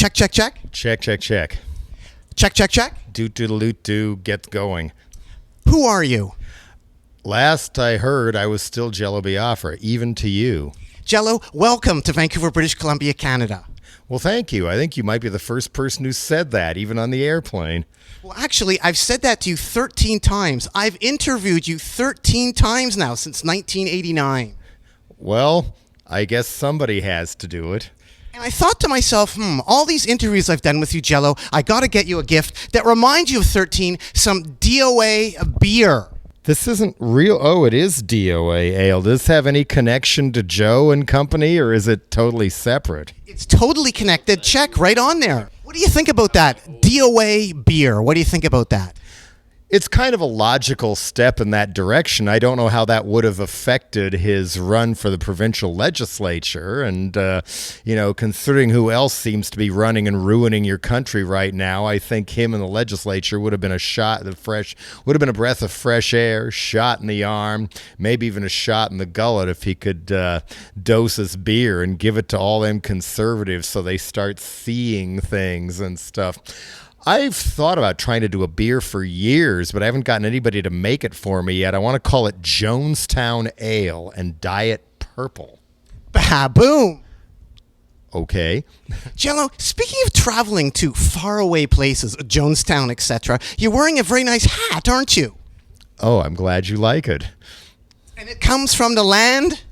Check, check, check. Check, check, check. Check, check, check. Doot-doodle-doot-doo, get going. Who are you? Last I heard, I was still Jello Biafra, even to you. Jello, welcome to Vancouver, British Columbia, Canada. Well, thank you. I think you might be the first person who said that, even on the airplane. Well, actually, I've said that to you 13 times. I've interviewed you 13 times now since 1989. Well, I guess somebody has to do it. And I thought to myself, all these interviews I've done with you, Jello, I got to get you a gift that reminds you of 13, some D.O.A. beer. This isn't real. Oh, it is D.O.A. ale. Does this have any connection to Joe and company, or is it totally separate? It's totally connected. Check right on there. What do you think about that? D.O.A. beer. What do you think about that? It's kind of a logical step in that direction. I don't know how that would have affected his run for the provincial legislature. And, considering who else seems to be running and ruining your country right now, I think him in the legislature would have been would have been a breath of fresh air, shot in the arm, maybe even a shot in the gullet if he could dose his beer and give it to all them conservatives so they start seeing things and stuff. I've thought about trying to do a beer for years, but I haven't gotten anybody to make it for me yet. I want to call it Jonestown Ale and dye it purple. Ba-boom. Okay. Jello, speaking of traveling to faraway places, Jonestown, etc., you're wearing a very nice hat, aren't you? Oh, I'm glad you like it. And it comes from the land?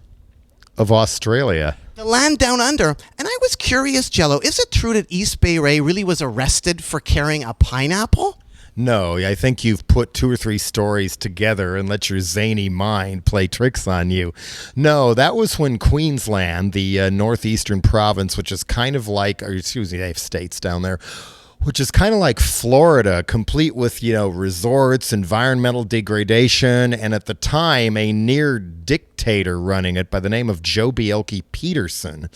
Of Australia. The land down under. And I was curious, Jello, is it true that East Bay Ray really was arrested for carrying a pineapple? No, I think you've put 2 or 3 stories together and let your zany mind play tricks on you. No, that was when Queensland, the northeastern province, which is kind of like, they have states down there, which is kind of like Florida, complete with, resorts, environmental degradation, and at the time, a near dictator running it by the name of Joe Peterson.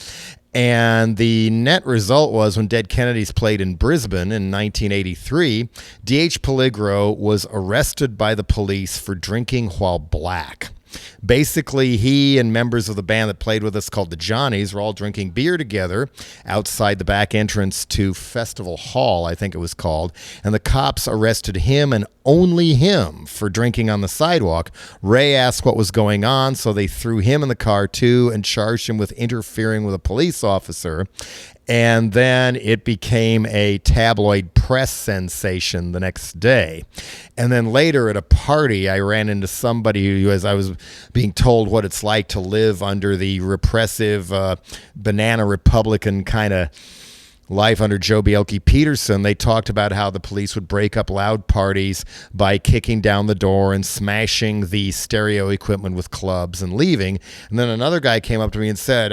And the net result was when Dead Kennedys played in Brisbane in 1983, D.H. Peligro was arrested by the police for drinking while black. Basically, he and members of the band that played with us called the Johnnies were all drinking beer together outside the back entrance to Festival Hall, I think it was called, and the cops arrested him and only him for drinking on the sidewalk. Ray asked what was going on, so they threw him in the car too and charged him with interfering with a police officer. And then it became a tabloid press sensation the next day. And then later at a party, I ran into somebody who, as I was being told what it's like to live under the repressive banana Republican kind of life under Joe Peterson, they talked about how the police would break up loud parties by kicking down the door and smashing the stereo equipment with clubs and leaving. And then another guy came up to me and said,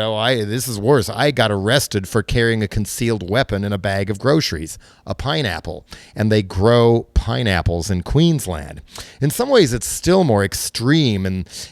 this is worse. I got arrested for carrying a concealed weapon in a bag of groceries, a pineapple. And they grow pineapples in Queensland. In some ways, it's still more extreme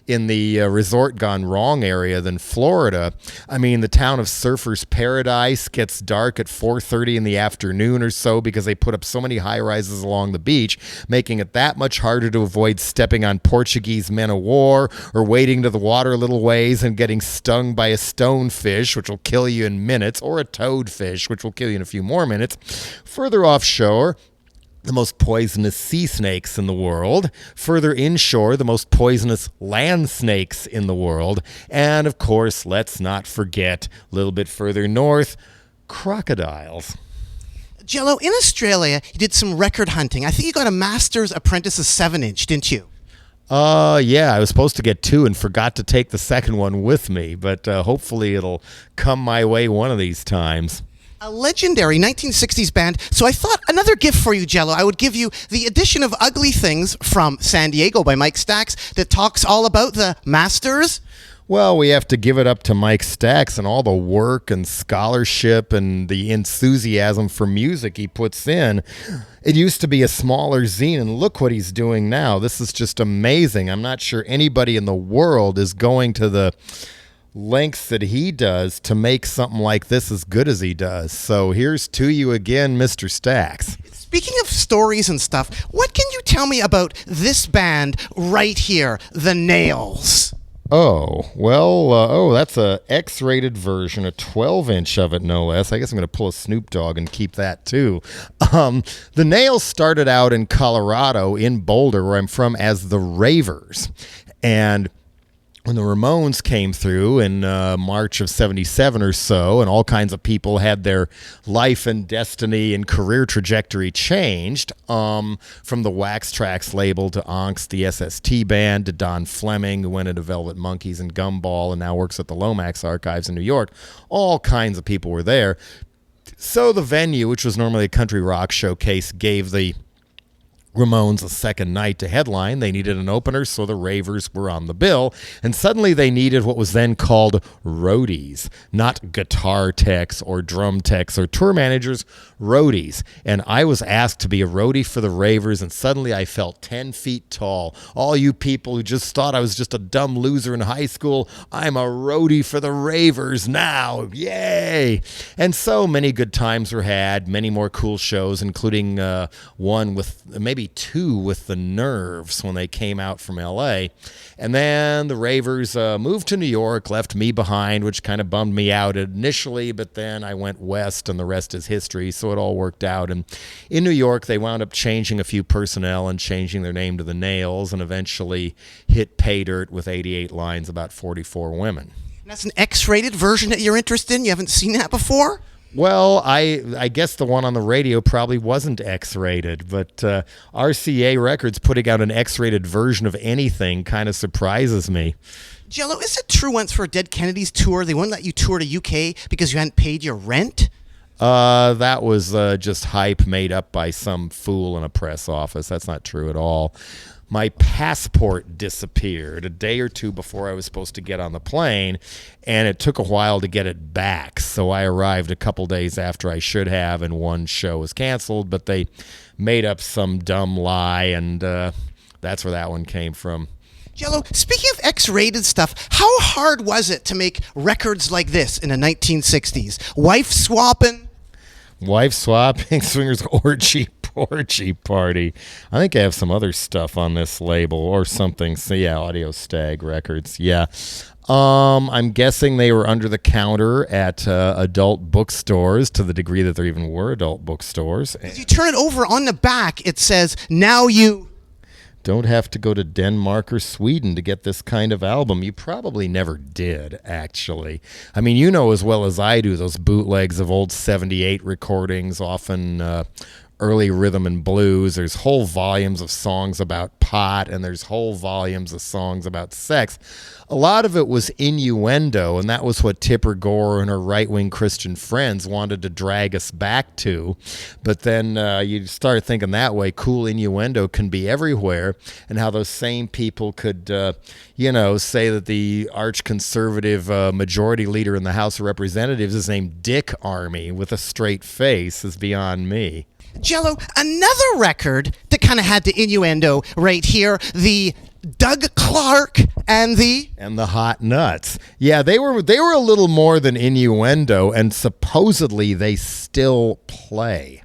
in the resort gone wrong area than Florida. I mean, the town of Surfers Paradise gets dark at 4:30 in the afternoon or so because they put up so many high-rises along the beach, making it that much harder to avoid stepping on Portuguese men-of-war or wading to the water a little ways and getting stung by a stonefish, which will kill you in minutes, or a toadfish, which will kill you in a few more minutes. Further offshore, the most poisonous sea snakes in the world. Further inshore, the most poisonous land snakes in the world. And, of course, let's not forget, a little bit further north, crocodiles. Jello, in Australia, you did some record hunting. I think you got a master's apprentice's 7-inch, didn't you? Yeah, I was supposed to get 2 and forgot to take the second one with me, but hopefully it'll come my way one of these times. A legendary 1960s band. So I thought another gift for you, Jello. I would give you the edition of Ugly Things from San Diego by Mike Stax that talks all about the Masters. Well, we have to give it up to Mike Stax and all the work and scholarship and the enthusiasm for music he puts in. It used to be a smaller zine, and look what he's doing now. This is just amazing. I'm not sure anybody in the world is going to the lengths that he does to make something like this as good as he does. So here's to you again, Mr. Stax. Speaking of stories and stuff, what can you tell me about this band right here, The Nails? Oh, well, that's a X-rated version, a 12-inch of it, no less. I guess I'm going to pull a Snoop Dogg and keep that, too. The Nails started out in Colorado, in Boulder, where I'm from, as the Ravers. And when the Ramones came through in March of 77 or so, and all kinds of people had their life and destiny and career trajectory changed, from the Wax Trax label to Onks, the SST band, to Don Fleming, who went into Velvet Monkeys and Gumball and now works at the Lomax Archives in New York. All kinds of people were there. So the venue, which was normally a country rock showcase, gave the Ramones a second night to headline. They needed an opener, so the Ravers were on the bill, and suddenly they needed what was then called roadies, not guitar techs or drum techs or tour managers, roadies. And I was asked to be a roadie for the Ravers, and suddenly I felt 10 feet tall. All you people who just thought I was just a dumb loser in high school, I'm a roadie for the Ravers now. Yay! And so many good times were had, many more cool shows, including one with maybe two with the Nerves when they came out from L.A. And then the Ravers moved to New York, left me behind, which kind of bummed me out initially, but then I went west and the rest is history, so it all worked out. And in New York, they wound up changing a few personnel and changing their name to the Nails and eventually hit pay dirt with 88 lines about 44 women. And that's an X-rated version that you're interested in? You haven't seen that before? Well, I guess the one on the radio probably wasn't X-rated, but RCA Records putting out an X-rated version of anything kind of surprises me. Jello, is it true once for a Dead Kennedys tour, they wouldn't let you tour to UK because you hadn't paid your rent? That was just hype made up by some fool in a press office. That's not true at all. My passport disappeared a day or two before I was supposed to get on the plane, and it took a while to get it back. So I arrived a couple days after I should have, and one show was canceled, but they made up some dumb lie, and that's where that one came from. Jello, speaking of X-rated stuff, how hard was it to make records like this in the 1960s? Wife swapping, swingers orgy party. I think I have some other stuff on this label or something. So yeah, Audio Stag Records. Yeah. I'm guessing they were under the counter at adult bookstores, to the degree that there even were adult bookstores. If you turn it over on the back, it says, now you don't have to go to Denmark or Sweden to get this kind of album. You probably never did, actually. I mean, you know as well as I do those bootlegs of old 78 recordings, often early rhythm and blues. There's whole volumes of songs about pot, and there's whole volumes of songs about sex. A lot of it was innuendo, and that was what Tipper Gore and her right-wing Christian friends wanted to drag us back to. But then you start thinking that way, cool innuendo can be everywhere, and how those same people could, say that the arch-conservative majority leader in the House of Representatives is named Dick Army with a straight face is beyond me. Jello, another record that kind of had the innuendo right here, the Doug Clark and the Hot Nuts. Yeah, they were a little more than innuendo, and supposedly they still play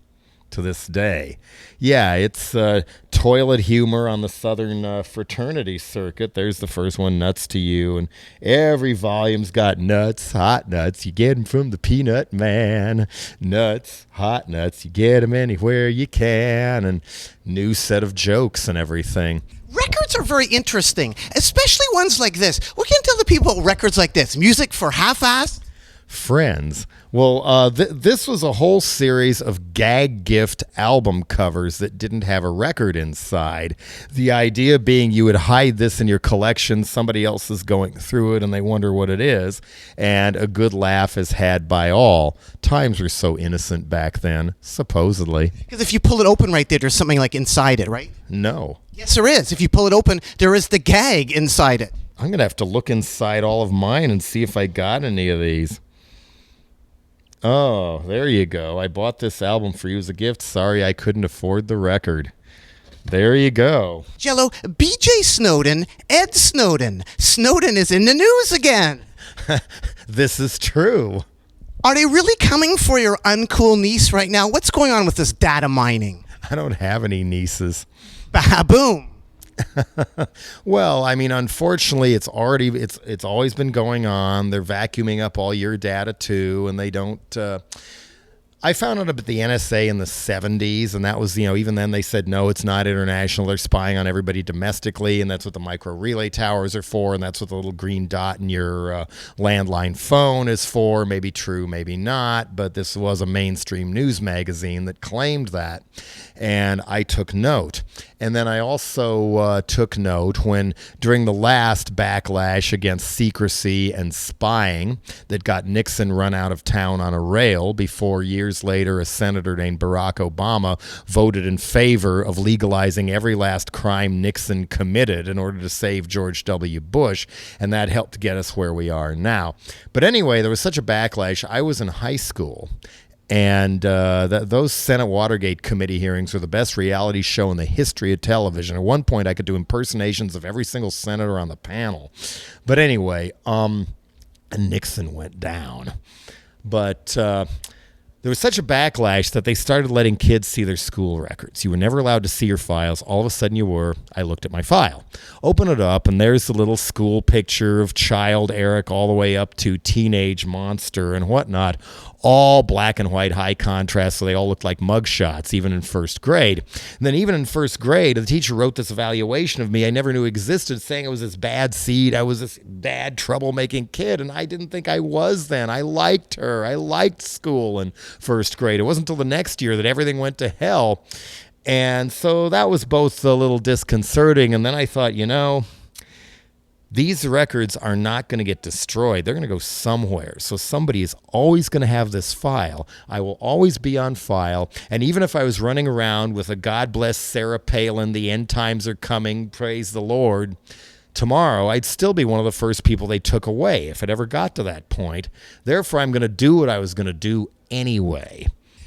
to this day. Yeah, it's toilet humor on the Southern fraternity circuit. There's the first one, Nuts to You, and every volume's got nuts, hot nuts. You get them from the Peanut Man. Nuts, hot nuts. You get them anywhere you can, and new set of jokes and everything. Records are very interesting, especially ones like this. What can you tell the people records like this? Music for half-assed? Friends. Well, this was a whole series of gag gift album covers that didn't have a record inside. The idea being you would hide this in your collection, somebody else is going through it and they wonder what it is, and a good laugh is had by all. Times were so innocent back then, supposedly. Because if you pull it open right there, there's something like inside it, right? No. Yes, there is. If you pull it open, there is the gag inside it. I'm going to have to look inside all of mine and see if I got any of these. Oh, there you go. I bought this album for you as a gift. Sorry I couldn't afford the record. There you go. Jello, B.J. Snowden, Ed Snowden. Snowden is in the news again. This is true. Are they really coming for your uncool niece right now? What's going on with this data mining? I don't have any nieces. Ba-boom. Well, I mean, unfortunately, it's always been going on. They're vacuuming up all your data too, and they don't. I found out about the NSA in the 70s, and that was, even then they said, no, it's not international. They're spying on everybody domestically, and that's what the micro relay towers are for, and that's what the little green dot in your landline phone is for. Maybe true, maybe not, but this was a mainstream news magazine that claimed that, and I took note. And then I also took note when, during the last backlash against secrecy and spying that got Nixon run out of town on a rail before years later a senator named Barack Obama voted in favor of legalizing every last crime Nixon committed in order to save George W. Bush, and that helped get us where we are now. But anyway, there was such a backlash. I was in high school. And those Senate Watergate committee hearings were the best reality show in the history of television. At one point, I could do impersonations of every single senator on the panel. But anyway, Nixon went down. But there was such a backlash that they started letting kids see their school records. You were never allowed to see your files. All of a sudden you were. I looked at my file. Open it up, and there's the little school picture of child Eric all the way up to teenage monster and whatnot, all black and white, high contrast, so they all looked like mugshots, even in first grade. And then even in first grade, the teacher wrote this evaluation of me I never knew existed, saying I was this bad seed, I was this bad, troublemaking kid, and I didn't think I was then. I liked her. I liked school in first grade. It wasn't until the next year that everything went to hell. And so that was both a little disconcerting, and then I thought, these records are not going to get destroyed. They're going to go somewhere. So somebody is always going to have this file. I will always be on file. And even if I was running around with a God bless Sarah Palin, the end times are coming, praise the Lord, tomorrow, I'd still be one of the first people they took away if it ever got to that point. Therefore, I'm going to do what I was going to do anyway.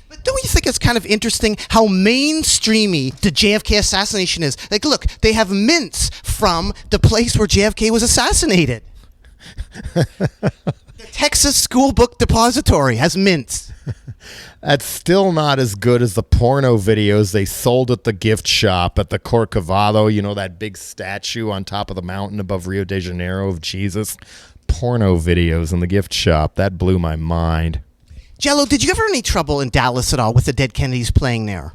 But don't you think it's kind of interesting how mainstreamy the JFK assassination is? Like, look, they have mints from the place where JFK was assassinated. The Texas School Book Depository has mints. That's still not as good as the porno videos they sold at the gift shop at the Corcovado. That big statue on top of the mountain above Rio de Janeiro of Jesus. Porno videos in the gift shop. That blew my mind. Jello, did you ever have any trouble in Dallas at all with the dead Kennedys playing there?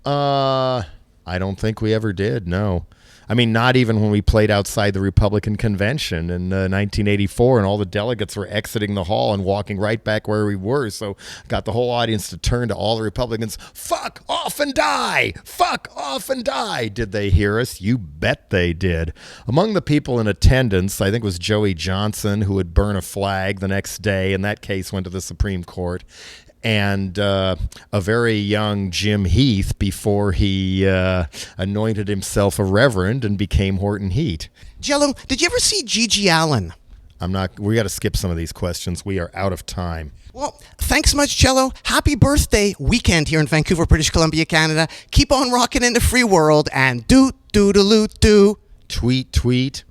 I don't think we ever did, no. I mean, not even when we played outside the Republican convention in 1984 and all the delegates were exiting the hall and walking right back where we were. So got the whole audience to turn to all the Republicans, fuck off and die, fuck off and die. Did they hear us? You bet they did. Among the people in attendance, I think was Joey Johnson, who would burn a flag the next day, and that case went to the Supreme Court. And a very young Jim Heath before he anointed himself a reverend and became Horton Heat. Jello, did you ever see Gigi Allen? We got to skip some of these questions. We are out of time. Well, thanks much, Jello. Happy birthday weekend here in Vancouver, British Columbia, Canada. Keep on rocking in the free world and do. Tweet.